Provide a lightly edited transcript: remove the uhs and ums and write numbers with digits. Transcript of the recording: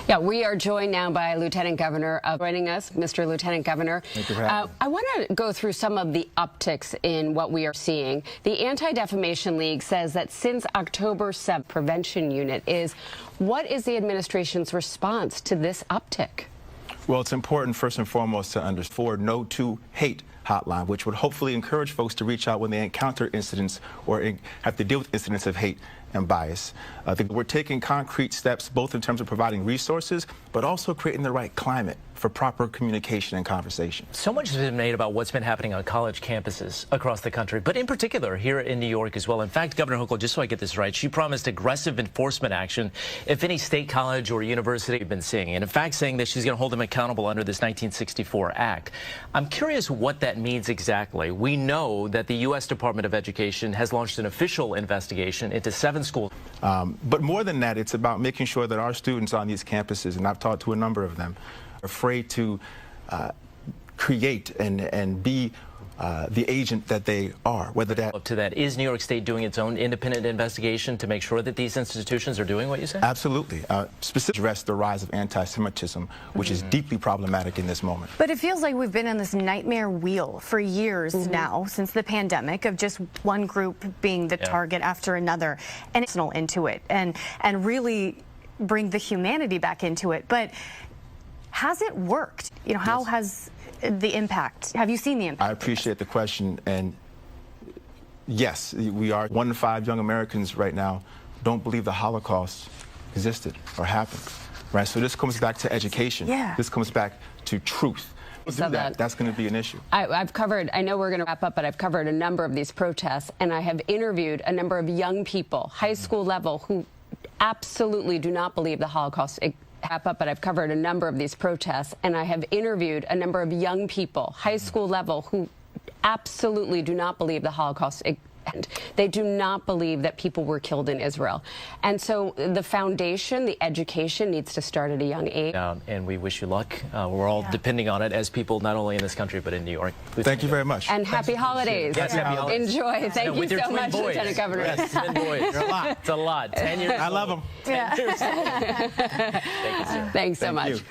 Yeah, we are joined now by Lieutenant Governor joining us, Mr. Lieutenant Governor. Thank you for having me. I want to go through some of the upticks in what we are seeing. The Anti-Defamation League says that since October 7th, prevention unit is. What is the administration's response to this uptick? Well, it's important, first and foremost, to understand No to Hate hotline, which would hopefully encourage folks to reach out when they encounter incidents or have to deal with incidents of hate and bias. I think we're taking concrete steps, both in terms of providing resources, but also creating the right climate for proper communication and conversation. So much has been made about what's been happening on college campuses across the country, but in particular here in New York as well. In fact, Governor Hochul, just so I get this right, she promised aggressive enforcement action if any state college or university have been seeing, and in fact saying that she's going to hold them accountable under this 1964 Act. I'm curious what that means exactly. We know that the U.S. Department of Education has launched an official investigation into 7 schools. But more than that, it's about making sure that our students on these campuses, and I've talked to a number of them, are afraid to create and be the agent that they are, whether that... Up to that, is New York State doing its own independent investigation to make sure that these institutions are doing what you say? Absolutely. Specifically address the rise of anti-Semitism, which is deeply problematic in this moment. But it feels like we've been on this nightmare wheel for years now, since the pandemic, of just one group being the target after another, and it's into it, and really bring the humanity back into it. But has it worked? You know, how has the impact? Have you seen the impact? I appreciate the question, and yes, we are 1 in 5 young Americans right now don't believe the Holocaust existed or happened, right? So this comes back to education. Yeah. This comes back to truth. That's going to be an issue. I've covered, I know we're going to wrap up, but I've covered a number of these protests, and I have interviewed a number of young people, high school level, who absolutely do not believe the Holocaust but I've covered a number of these protests, and I have interviewed a number of young people, high school level, who absolutely do not believe the Holocaust. They do not believe that people were killed in Israel. And so the foundation, the education, needs to start at a young age. And we wish you luck. We're all depending on it as people, not only in this country, but in New York. Thank you very much. And happy holidays. Yes, happy holidays. Enjoy. Thank you so much, Lieutenant Governor. Yes, 10 boys. You're a lot. It's a lot. 10 years I love them. Thank you, sir. Thanks so much.